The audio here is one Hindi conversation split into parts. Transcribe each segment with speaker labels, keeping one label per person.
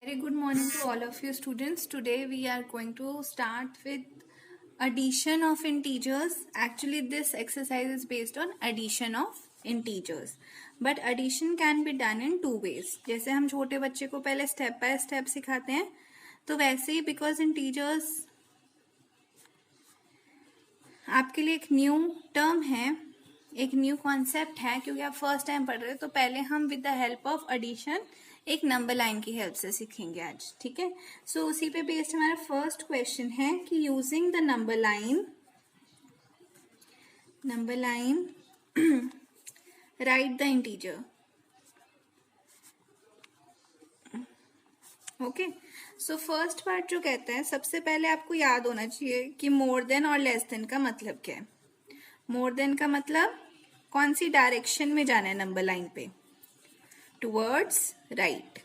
Speaker 1: Very good morning to all of you students. Today we are going to start with addition of integers. Actually this exercise is based on addition of integers. But addition can be done in two ways. जैसे हम छोटे बच्चे को पहले step by step सिखाते हैं तो वैसे ही because integers आपके लिए एक न्यू टर्म है, एक न्यू कॉन्सेप्ट है क्योंकि आप फर्स्ट टाइम पढ़ रहे हो, तो पहले हम with the help of addition एक नंबर लाइन की हेल्प से सीखेंगे आज. ठीक है, सो उसी पे बेस्ड हमारा फर्स्ट क्वेश्चन है कि using the number line right the integer. Okay, so first part जो कहता है, सबसे पहले आपको याद होना चाहिए कि मोर देन और लेस देन का मतलब क्या है. मोर देन का मतलब कौन सी डायरेक्शन में जाना है नंबर लाइन पे, टुवर्ड्स राइट.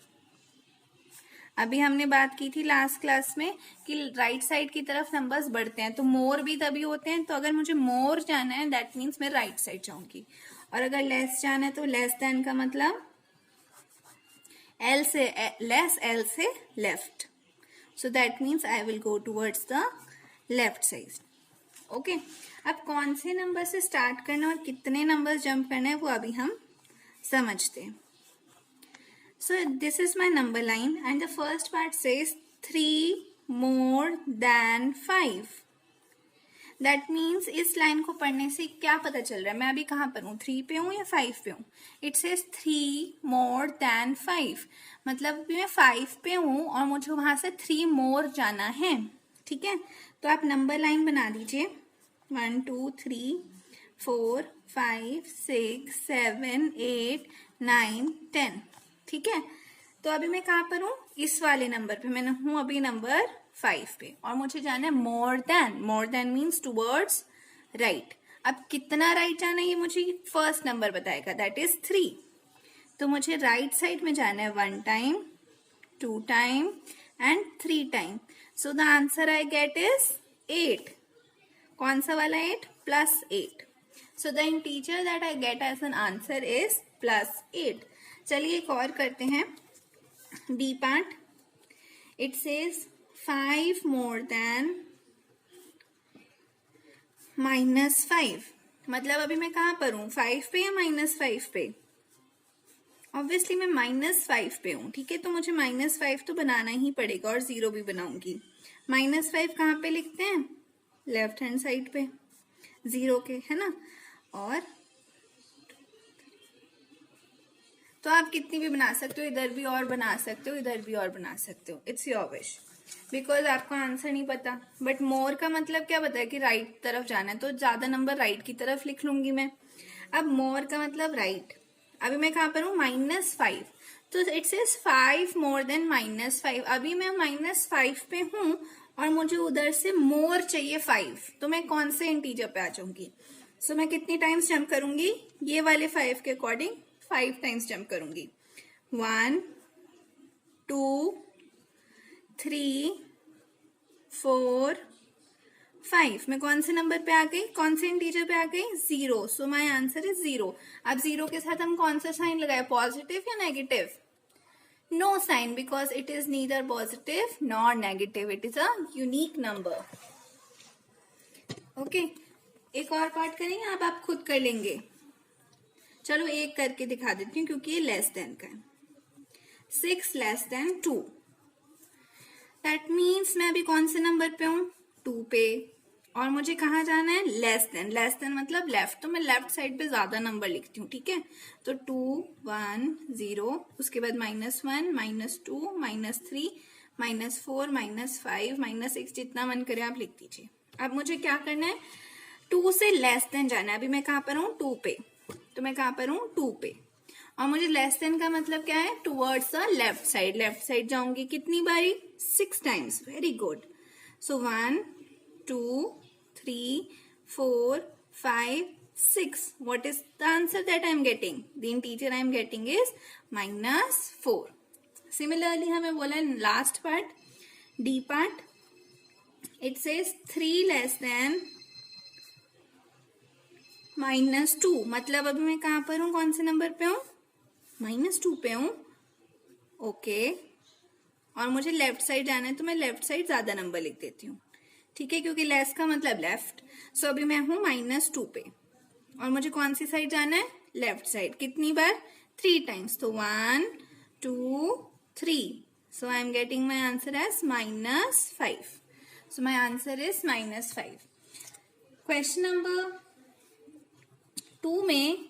Speaker 1: अभी हमने बात की थी लास्ट क्लास में कि राइट साइड की तरफ नंबर्स बढ़ते हैं तो मोर भी तभी होते हैं. तो अगर मुझे मोर जाना है दैट मीन्स मैं राइट साइड जाऊंगी, और अगर लेस जाना है तो लेस देन का मतलब एल से लेस, एल से left. So that means I will go towards the left side. Okay, अब कौन से नंबर से स्टार्ट करना और कितने नंबर जंप करना है वो अभी हम समझते हैं. So this is my number line and the first part says 3 more than 5. That means इस लाइन को पढ़ने से क्या पता चल रहा है, मैं अभी कहाँ पर हूँ, 3 पे हूँ या 5 पे हूँ. It says 3 more than 5, मतलब अभी मैं 5 पे हूँ और मुझे वहां से 3 more जाना है. ठीक है, तो आप नंबर लाइन बना दीजिए. 1 2 3 4 5 6 7 8 9 10. ठीक है, तो अभी मैं कहाँ पर हूँ, इस वाले नंबर पे. मैं हूँ अभी नंबर 5 पे और मुझे जाना है more than. More than means towards right. अब कितना राइट जाना है ये मुझे फर्स्ट नंबर बताएगा, दैट इज 3. तो मुझे राइट साइड में जाना है 1 time, 2 time and 3 time. So the answer I get is 8. कौन सा वाला 8? +8. So the integer that I get as an answer is +8. चलिए एक और करते हैं, D part. It says 5 more than -5. मतलब अभी मैं कहाँ पर हूँ, 5 पे या -5 पे? ऑब्वियसली मैं -5 पे हूँ. ठीक है, तो मुझे -5 तो बनाना ही पड़ेगा और 0 भी बनाऊंगी. -5 कहाँ पे लिखते हैं, लेफ्ट हैंड साइड पे 0 के, है ना. और तो आप कितनी भी बना सकते हो, इधर भी और बना सकते हो, इधर भी और बना सकते हो. इट्स योर विश, बिकॉज आपको आंसर नहीं पता. बट मोर का मतलब क्या पता है कि राइट तरफ जाना है, तो ज्यादा नंबर राइट की तरफ लिख लूंगी मैं. अब मोर का मतलब राइट. अभी मैं कहाँ पर हूँ, -5. तो इट सेज 5 more than -5. अभी मैं -5 पे हूँ और मुझे उधर से मोर चाहिए 5. तो मैं कौन से इंटीजर पे आ जाऊंगी. सो मैं कितनी टाइम्स जंप करूंगी, ये वाले 5 के अकॉर्डिंग 5 टाइम्स जंप करूंगी. 1 2 3 4 5. मैं कौन से नंबर पे आ गई, कौन से इंटीजर पे आ गई, 0. सो माय आंसर इज 0. अब 0 के साथ हम कौन सा साइन लगाए, पॉजिटिव या negative? No sign, because it is neither positive nor negative. It is a unique number. Okay, एक और पार्ट करेंगे, अब आप खुद कर लेंगे. चलो एक करके दिखा देती हूँ क्योंकि ये लेस देन का है. 6 less than 2. दैट मीन्स मैं अभी कौन से नंबर पे हूँ, 2 पे, और मुझे कहाँ जाना है, लेस देन. लेस देन मतलब लेफ्ट, तो मैं लेफ्ट साइड पे ज्यादा नंबर लिखती हूँ. ठीक है, तो 2 1 0, उसके बाद -1 -2 -3 -4 -5 -6, जितना मन करे आप लिख दीजिए. अब मुझे क्या करना है, 2 से लेस देन जाना है. अभी मैं कहाँ पर हूँ, 2 पे, तो मैं कहाँ पर हूँ, 2 पे, और मुझे लेस देन का मतलब क्या है, towards the left side. Left side जाऊंगी कितनी बारी, 6 times. Very good. So 1 2 3 4 5 6. What is the answer that I am getting, the integer I am getting is -4. Similarly हमें बोला last part, D part. It says 3 less than -2. मतलब अभी मैं कहाँ पर हूँ, कौन से नंबर पे हूँ, -2 पे हूँ. ओके, और मुझे लेफ्ट साइड जाना है तो मैं लेफ्ट साइड ज्यादा नंबर लिख देती हूँ, ठीक है, क्योंकि लेस का मतलब लेफ्ट। सो अभी मैं हूं -2 पे और मुझे कौन सी साइड जाना है, लेफ्ट साइड। कितनी बार, 3 टाइम्स, तो 1 2 3। So I am getting my answer as -5। So my answer is -5। Question number 2 में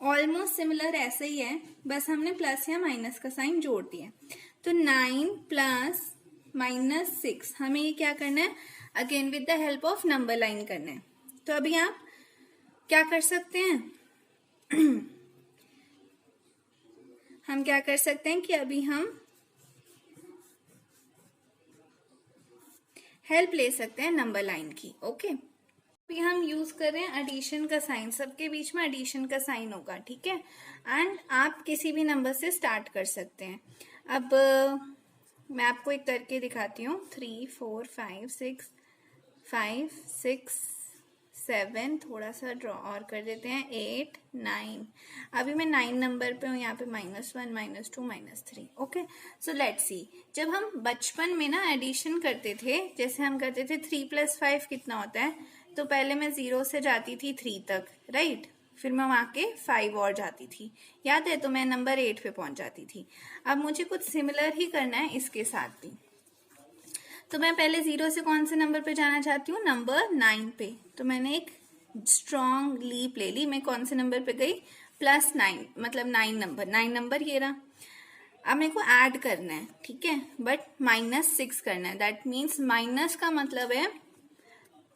Speaker 1: ऑलमोस्ट सिमिलर ऐसा ही है, बस हमने प्लस या माइनस का साइन जोड़ दिया। तो 9 प्लस -6, हमें ये क्या करना है, again with the help of number line करना है। तो अभी आप क्या कर सकते हैं हम क्या कर सकते हैं कि अभी हम हेल्प ले सकते हैं नंबर लाइन की। ओके, अभी हम यूज कर रहे हैं एडिशन का साइन, सबके बीच में एडिशन का साइन होगा, ठीक है। एंड आप किसी भी नंबर से स्टार्ट कर सकते हैं। अब मैं आपको एक करके दिखाती हूँ। 3 4 5 6 5 6 7, थोड़ा सा ड्रॉ और कर देते हैं, 8 9। अभी मैं 9 नंबर पे हूँ, यहाँ पे -1 -2 -3। Okay, so let's see. जब हम बचपन में ना एडिशन करते थे, जैसे हम करते थे 3 + 5 कितना होता है, तो पहले मैं 0 से जाती थी 3 तक, राइट, फिर मैं वहां के 5 और जाती थी, याद है, तो मैं नंबर 8 पे पहुंच जाती थी। अब मुझे कुछ सिमिलर ही करना है इसके साथ भी। तो मैं पहले 0 से कौन से नंबर पे जाना चाहती हूँ, नंबर 9 पे। तो मैंने एक स्ट्रॉन्ग लीप ले ली, मैं कौन से नंबर पे गई, +9, मतलब 9 नंबर ये रहा। अब मेरे को ऐड करना है, ठीक है, बट -6 करना है। दैट मीन्स माइनस का मतलब है,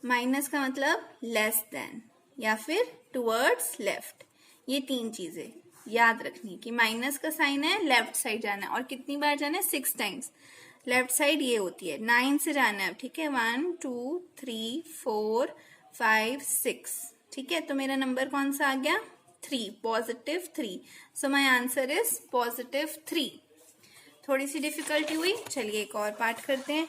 Speaker 1: माइनस का मतलब लेस देन या फिर टुवर्ड्स लेफ्ट। ये 3 चीजें याद रखनी कि माइनस का साइन है, लेफ्ट साइड जाना है, और कितनी बार जाना है, 6 टाइम्स। लेफ्ट साइड ये होती है, 9 से जाना है, ठीक है, 1 2 3 4 5 6, ठीक है। तो मेरा नंबर कौन सा आ गया, 3, +3। सो माई आंसर इज +3। थोड़ी सी डिफिकल्टी हुई, चलिए एक और पार्ट करते हैं।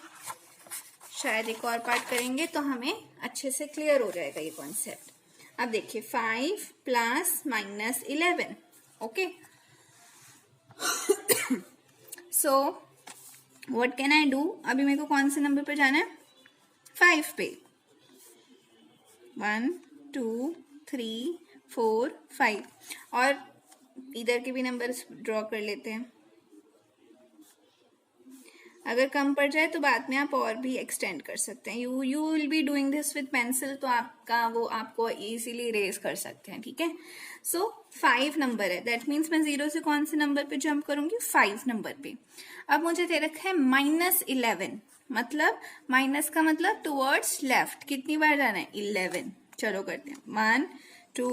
Speaker 1: शायद एक और पार्ट करेंगे तो हमें अच्छे से क्लियर हो जाएगा ये कॉन्सेप्ट। अब देखिए, 5 + -11। Okay, so what can I do, अभी मेरे को कौन से नंबर पे जाना है, 5 पे। 1 2 3 4 5, और इधर के भी नंबर ड्रॉ कर लेते हैं। अगर कम पड़ जाए तो बाद में आप और भी एक्सटेंड कर सकते हैं। You will be doing this with pencil, तो आपका वो आपको इजीली इरेज कर सकते हैं, ठीक है। सो 5 नंबर है, दैट मीन्स मैं 0 से कौन से नंबर पे जंप करूंगी, 5 नंबर पे। अब मुझे दे रखा है -11, मतलब माइनस का मतलब टुवर्ड्स लेफ्ट, कितनी बार जाना है, 11। चलो करते हैं, 1 2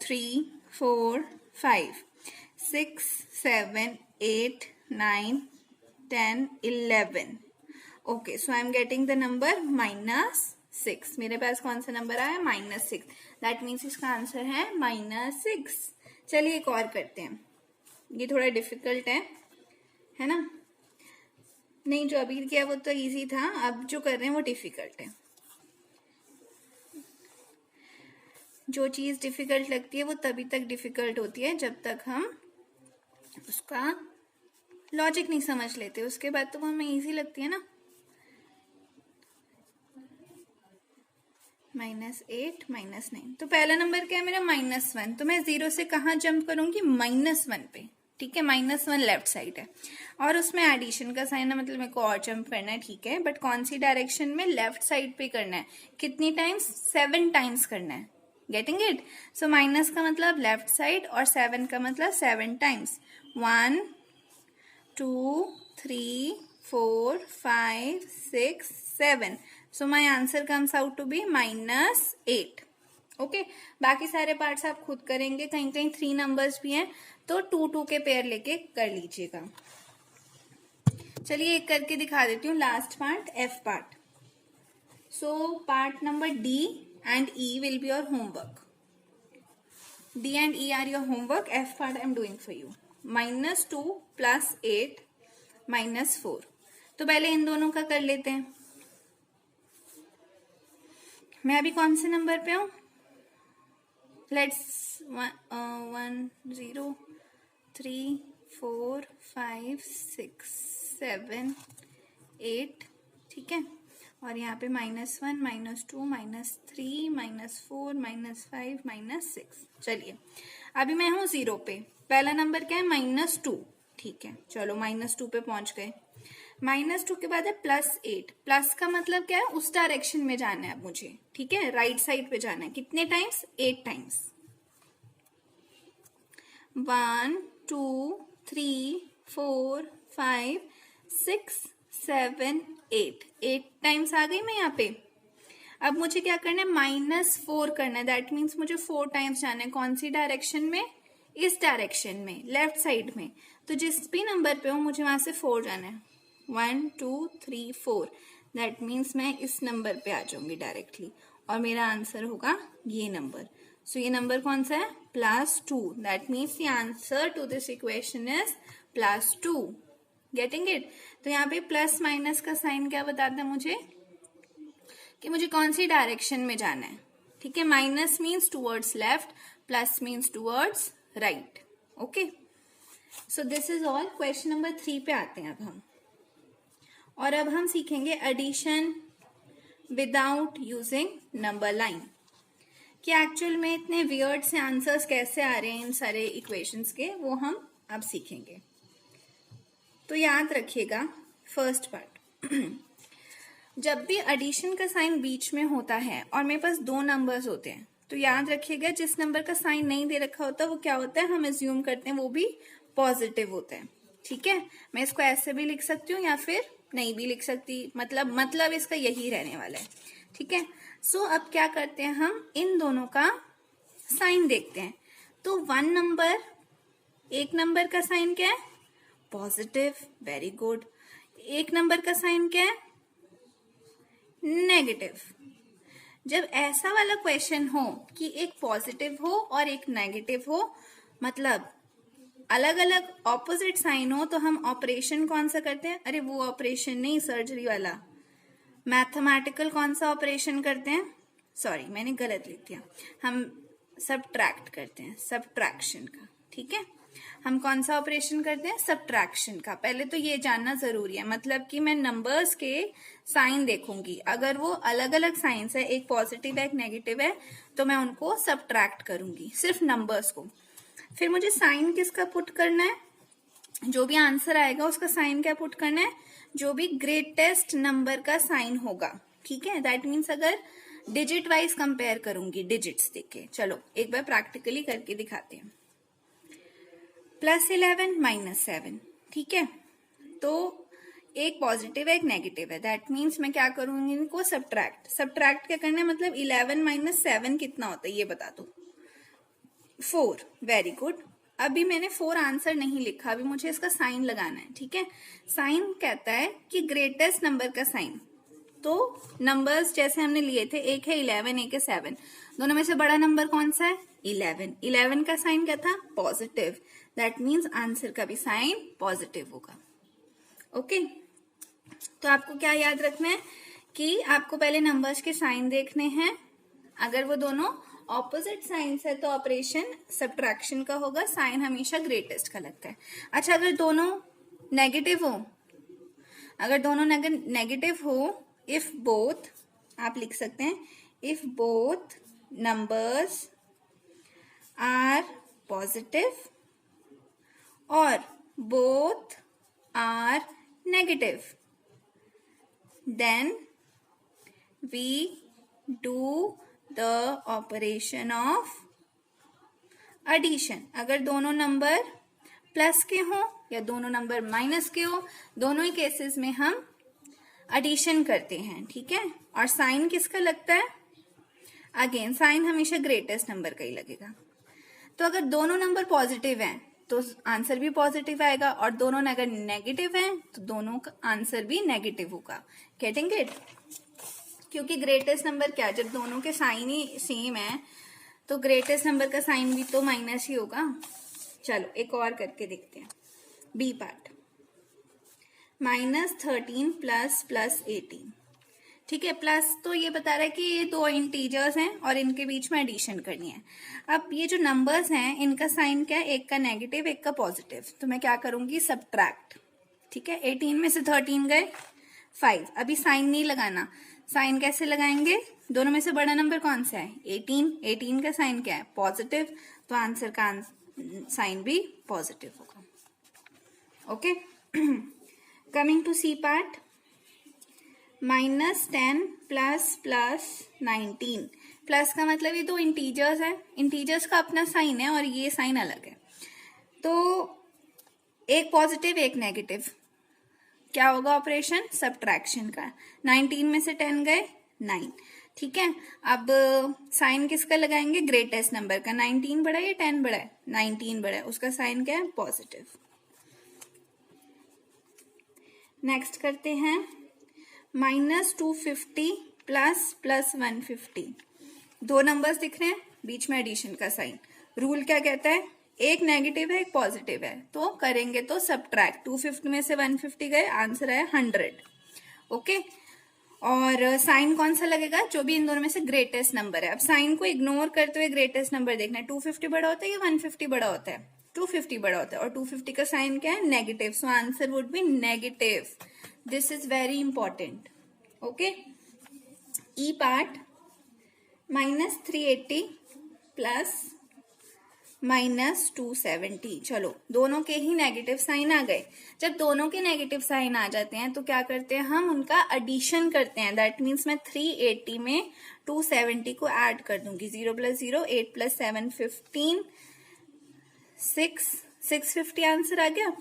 Speaker 1: 3 4 5 6 7 8 9 10 11। Okay, so I am getting the number -6। मेरे पास कौन सा नंबर आया, -6। दैट मीन्स इसका आंसर है -6। चलिए एक और करते हैं, ये थोड़ा डिफिकल्ट है ना। नहीं, जो अभी किया वो तो इजी था, अब जो कर रहे हैं वो डिफिकल्ट है। जो चीज डिफिकल्ट लगती है वो तभी तक डिफिकल्ट होती है जब तक हम उसका लॉजिक नहीं समझ लेते, उसके बाद तो वो हमें इजी लगती है ना। -8 -9, तो पहला नंबर क्या है मेरा, -1। तो मैं 0 से कहाँ जंप करूंगी, -1 पे, ठीक है। -1 लेफ्ट साइड है और उसमें एडिशन का साइन है, मतलब मेरे को और जंप करना है, ठीक है, बट कौन सी डायरेक्शन में, लेफ्ट साइड पे करना है। कितनी टाइम्स, 7 टाइम्स करना है। Getting it. सो माइनस का मतलब लेफ्ट साइड और 7 का मतलब 7 times. 1 2 3 4 5 6 7। So my answer comes out to be -8। Okay, बाकी सारे पार्ट्स आप खुद करेंगे, कहीं कहीं 3 नंबर्स भी हैं तो 2 2 के पेयर लेके कर लीजिएगा। चलिए एक करके दिखा देती हूँ last part, F part. So part number D and E will be your homework. D and E are your homework. F part I am doing for you. -2 + 8 -4। तो पहले इन दोनों का कर लेते हैं। मैं अभी कौन से नंबर पे हूँ, लेट्स 1 0 3 4 5 6 7 8, ठीक है। और यहाँ पे -1 -2 -3 -4 -5 -6। चलिए अभी मैं हूँ 0 पे। पहला नंबर क्या है? -2, ठीक है। चलो -2 पे पहुंच गए। -2 के बाद है +8। प्लस का मतलब क्या है? उस डायरेक्शन में जाना है मुझे, ठीक है, राइट साइड पे जाना है। कितने टाइम्स? 8 टाइम्स। 1 2 3 4 5 6 7 8 टाइम्स आ गई मैं यहाँ पे। अब मुझे क्या करना है? -4 करना है। दैट मीन्स मुझे 4 टाइम्स जाना है। कौन सी डायरेक्शन में? इस डायरेक्शन में, लेफ्ट साइड में। तो जिस भी नंबर पे हो मुझे वहां से 4 जाना है। 1 2 3 4। दैट मीन्स मैं इस नंबर पे आ जाऊंगी डायरेक्टली और मेरा आंसर होगा ये नंबर। सो ये नंबर कौन सा है? +2। That means the answer to this equation is +2। Getting it? तो यहाँ पे प्लस माइनस का साइन क्या बताता है मुझे कि मुझे कौन सी डायरेक्शन में जाना है, ठीक है। Minus means towards left, plus means towards right. Okay, so this is all. Question number 3 पे आते हैं अब हम। और अब हम सीखेंगे addition without using number line. कि एक्चुअल में इतने वियर्ड से आंसर्स कैसे आ रहे हैं इन सारे इक्वेशंस के, वो हम अब सीखेंगे। तो याद रखिएगा फर्स्ट पार्ट, जब भी एडिशन का साइन बीच में होता है और मेरे पास 2 नंबर्स होते हैं, तो याद रखिएगा जिस नंबर का साइन नहीं दे रखा होता वो क्या होता है? हम एज्यूम करते हैं वो भी पॉजिटिव होता है, ठीक है। मैं इसको ऐसे भी लिख सकती हूँ या फिर नहीं भी लिख सकती, मतलब इसका यही रहने वाला है, ठीक है। सो अब क्या करते हैं? हम इन दोनों का साइन देखते हैं। तो 1 नंबर, एक नंबर का साइन क्या है? पॉजिटिव। Very good. एक नंबर का साइन क्या है? नेगेटिव। जब ऐसा वाला क्वेश्चन हो कि एक पॉजिटिव हो और एक नेगेटिव हो, मतलब अलग अलग ऑपोजिट साइन हो, तो हम ऑपरेशन कौन सा करते हैं? अरे वो ऑपरेशन नहीं, सर्जरी वाला, मैथमेटिकल कौन सा ऑपरेशन करते हैं? सॉरी मैंने गलत लिख दिया। हम सब्ट्रैक्ट करते हैं, सब्ट्रैक्शन का, ठीक है। हम कौन सा ऑपरेशन करते हैं? सब्ट्रैक्शन का। पहले तो ये जानना जरूरी है, मतलब कि मैं नंबर्स के साइन देखूंगी। अगर वो अलग अलग साइंस है, एक पॉजिटिव है एक नेगेटिव है, तो मैं उनको सब्ट्रैक्ट करूंगी, सिर्फ नंबर्स को। फिर मुझे साइन किसका पुट करना है? जो भी आंसर आएगा उसका साइन क्या पुट करना है? जो भी ग्रेटेस्ट नंबर का साइन होगा, ठीक है। दैट मीन्स अगर डिजिट वाइज कंपेयर करूंगी, डिजिट्स देख के। चलो एक बार प्रैक्टिकली करके दिखाते हैं। +11 -7, ठीक है। तो एक पॉजिटिव है एक नेगेटिव है। दैट मीन्स मैं क्या करूंगी? इनको सब्ट्रैक्ट क्या करना है? मतलब 11 - 7 कितना होता है ये बता दो। 4। Very good. अभी मैंने 4 आंसर नहीं लिखा, अभी मुझे इसका साइन लगाना है, ठीक है। साइन कहता है कि ग्रेटेस्ट नंबर का साइन। तो नंबर्स जैसे हमने लिए थे, एक है 11 एक है 7, दोनों में से बड़ा नंबर कौन सा है? 11। 11 का साइन क्या था? पॉजिटिव। दैट मीन्स आंसर का भी साइन पॉजिटिव होगा। ओके, तो आपको क्या याद रखना है कि आपको पहले नंबर्स के साइन देखने हैं। अगर वो दोनों ऑपोजिट साइंस है तो ऑपरेशन सब्ट्रैक्शन का होगा, साइन हमेशा ग्रेटेस्ट का लगता है। अच्छा, अगर दोनों नेगेटिव हो, इफ बोथ, आप लिख सकते हैं if both numbers are positive और both are negative, then we do the operation of addition. अगर दोनों नंबर प्लस के हो या दोनों नंबर माइनस के हो, दोनों ही केसेस में हम एडिशन करते हैं, ठीक है। और साइन किसका लगता है? अगेन साइन हमेशा ग्रेटेस्ट नंबर का ही लगेगा। तो अगर दोनों नंबर पॉजिटिव हैं तो आंसर भी पॉजिटिव आएगा, और दोनों अगर नेगेटिव हैं तो दोनों का आंसर भी नेगेटिव होगा। Getting it? क्योंकि ग्रेटेस्ट नंबर क्या, जब दोनों के साइन ही सेम है तो ग्रेटेस्ट नंबर का साइन भी तो माइनस ही होगा। चलो एक और करके देखते हैं। बी पार्ट, -13 + 18, ठीक है। प्लस तो ये बता रहा है कि ये 2 इंटीजर्स हैं और इनके बीच में एडिशन करनी है। अब ये जो नंबर्स हैं इनका साइन क्या है? एक का नेगेटिव एक का पॉजिटिव, तो मैं क्या करूंगी? सब्ट्रैक्ट। ठीक है, 18 में से 13 गए 5। अभी साइन नहीं लगाना, साइन कैसे लगाएंगे, दोनों में से बड़ा नंबर कौन सा है 18, 18 का साइन क्या है पॉजिटिव, तो आंसर का साइन भी पॉजिटिव होगा। Okay, coming to C part, -10 plus 19। Plus का मतलब ये दो इंटीजर्स है, इंटीजर्स का अपना साइन है और ये साइन अलग है, तो एक पॉजिटिव एक नेगेटिव, क्या होगा ऑपरेशन सब्ट्रैक्शन का। 19 में से 10 गए 9, ठीक है। अब साइन किसका लगाएंगे, ग्रेटेस्ट नंबर का। 19 बड़ा है या 10 बड़ा है, 19 बड़ा है, उसका साइन क्या है पॉजिटिव। नेक्स्ट करते हैं -250 प्लस 150। दो नंबर्स दिख रहे हैं, बीच में एडिशन का साइन। रूल क्या कहता है, एक नेगेटिव है एक पॉजिटिव है, तो करेंगे तो सब्ट्रैक्ट। 250 में से 150 गए, आंसर है 100। ओके, और साइन कौन सा लगेगा, जो भी इन दोनों में से ग्रेटेस्ट नंबर है। अब साइन को इग्नोर करते हुए ग्रेटेस्ट नंबर देखना है। 250 बड़ा होता है या 150 बड़ा होता है, 250 बड़ा होता है, और 250 का साइन क्या है negative, so answer would be negative. This is very important. Okay, E part -380 plus -270। चलो, दोनों के ही नेगेटिव साइन आ गए। जब दोनों के नेगेटिव साइन आ जाते हैं तो क्या करते हैं, हम उनका एडिशन करते हैं। दैट मीन्स मैं 380 में 270 को ऐड कर दूंगी। 0 + 0 8 + 7 15 650 आंसर आ गया,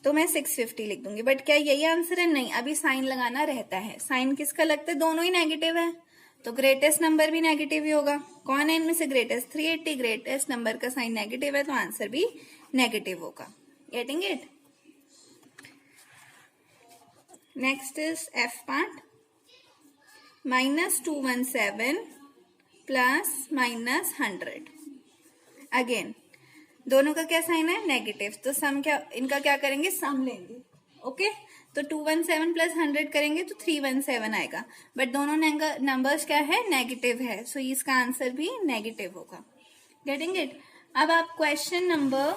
Speaker 1: तो मैं 650 लिख दूंगी। बट क्या यही आंसर है, नहीं, अभी साइन लगाना रहता है। साइन किसका लगता है, दोनों ही नेगेटिव है, तो ग्रेटेस्ट नंबर भी नेगेटिव ही होगा। कौन है इनमें से ग्रेटेस्ट, 380, ग्रेटेस्ट नंबर का साइन नेगेटिव है, तो आंसर भी नेगेटिव होगा। Getting it. Next is F part, -217 plus -100। Again दोनों का क्या साइन है नेगेटिव, तो सम क्या, इनका क्या करेंगे, सम लेंगे। ओके, तो 217 प्लस 100 करेंगे तो 317 आएगा, बट दोनों नंबर्स क्या है नेगेटिव है, सो इसका आंसर भी नेगेटिव होगा। Getting it. अब आप क्वेश्चन नंबर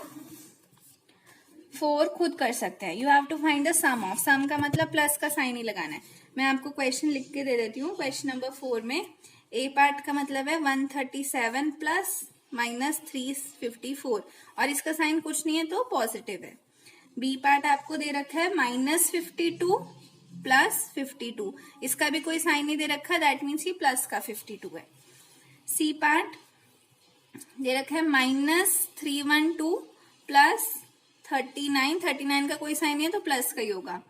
Speaker 1: 4 खुद कर सकते हैं। You have to find the sum of, sum का मतलब प्लस का साइन ही लगाना है। मैं आपको क्वेश्चन लिख के दे देती हूँ। क्वेश्चन नंबर 4 में ए पार्ट का मतलब है 137 प्लस -354, और इसका साइन कुछ नहीं है तो पॉजिटिव है। बी पार्ट आपको दे रखा है -52 प्लस 52, इसका भी कोई साइन नहीं दे रखा, दैट मीन्स ये प्लस का 52 है। सी पार्ट दे रखा है -312 प्लस 39 का कोई साइन नहीं है तो प्लस का ही होगा।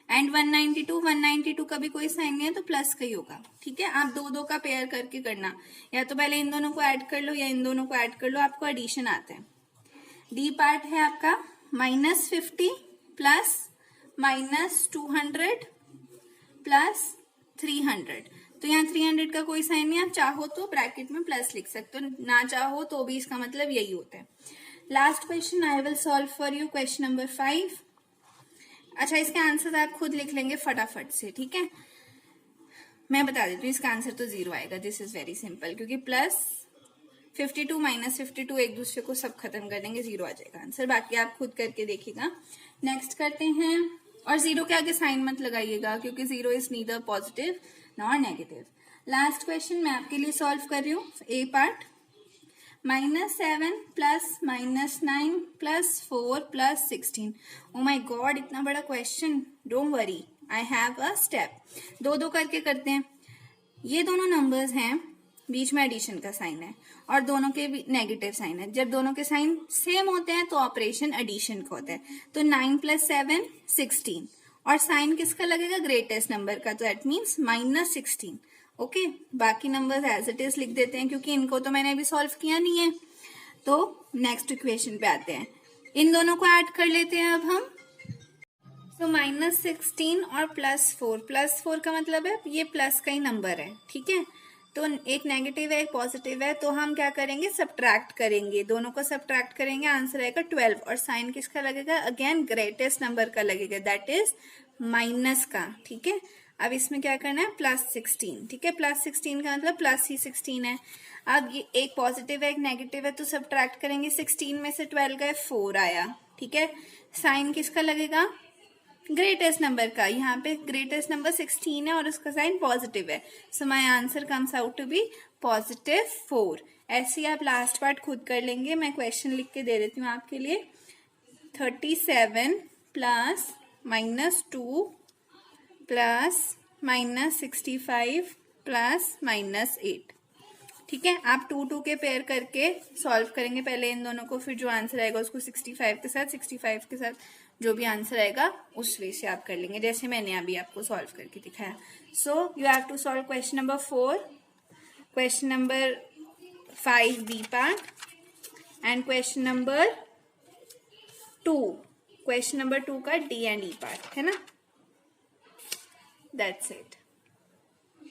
Speaker 1: एंड 192 का भी कोई साइन नहीं है तो प्लस का ही होगा। ठीक है, आप दो का पेयर करके करना, या तो पहले इन दोनों को ऐड कर लो या इन दोनों को ऐड कर लो, आपको एडिशन आता है। डी पार्ट है आपका -50 प्लस -200 प्लस 300, तो यहाँ 300 का कोई साइन नहीं, आप चाहो तो ब्रैकेट में प्लस लिख सकते हो, ना चाहो तो भी इसका मतलब यही होता है। Last question I will solve for you, question number 5। अच्छा, इसके आंसर आप खुद लिख लेंगे फटाफट से, ठीक है। मैं बता देती हूँ, इसका आंसर तो 0 आएगा। दिस इज वेरी सिंपल, क्योंकि +52 -52 एक दूसरे को सब खत्म कर देंगे, 0 आ जाएगा आंसर। बाकी आप खुद करके देखिएगा। नेक्स्ट करते हैं, और 0 के आगे साइन मत लगाइएगा, क्योंकि 0 is neither positive nor negative. Last question मैं आपके लिए सॉल्व कर रही हूँ। ए पार्ट -7 प्लस -9 प्लस 4 प्लस 16। ओ माई गॉड, इतना बड़ा question. Don't worry, I have a step. दो करके करते हैं। ये दोनों नंबर्स हैं, बीच में एडिशन का साइन है और दोनों के नेगेटिव साइन है। जब दोनों के साइन सेम होते हैं तो ऑपरेशन एडिशन का होता है। तो 9 + 7 16, और साइन किसका लगेगा, ग्रेटेस्ट नंबर का, तो दैट मीन्स -16। ओके, बाकी नंबर्स एज इट इज लिख देते हैं, क्योंकि इनको तो मैंने अभी सॉल्व किया नहीं है। तो नेक्स्ट इक्वेशन पे आते हैं, इन दोनों को ऐड कर लेते हैं अब हम। तो -16 और +4 का मतलब है ये प्लस का ही नंबर है, ठीक है। तो एक नेगेटिव है एक पॉजिटिव है, तो हम क्या करेंगे, सब्ट्रैक्ट करेंगे, दोनों को सब्ट्रैक्ट करेंगे, आंसर आएगा 12, और साइन किसका लगेगा, अगेन ग्रेटेस्ट नंबर का लगेगा, दैट इज माइनस का। ठीक है, अब इसमें क्या करना है, +16, ठीक है। +16 का मतलब प्लस ही 16 है। अब ये एक पॉजिटिव है एक नेगेटिव है, तो सब्ट्रैक्ट करेंगे। 16 में से 12 गए 4 आया, ठीक है। साइन किसका लगेगा, ग्रेटेस्ट नंबर का, यहाँ पे ग्रेटेस्ट नंबर 16 है और उसका साइन पॉजिटिव है, so my answer comes out to be +4। ऐसे ही आप लास्ट पार्ट खुद कर लेंगे, मैं क्वेश्चन लिख के दे देती हूँ आपके लिए। 37 प्लस -2 प्लस -65 प्लस -8। ठीक है, आप 2 के पेयर करके सॉल्व करेंगे पहले इन दोनों को, फिर जो आंसर आएगा उसको 65 के साथ, 65 के साथ जो भी आंसर आएगा उस वे से आप कर लेंगे, जैसे मैंने अभी आपको सॉल्व करके दिखाया। So you have to solve question number 4, question number 5 B part and question number 2, question number 2 का डी एंड ई पार्ट है ना। That's it.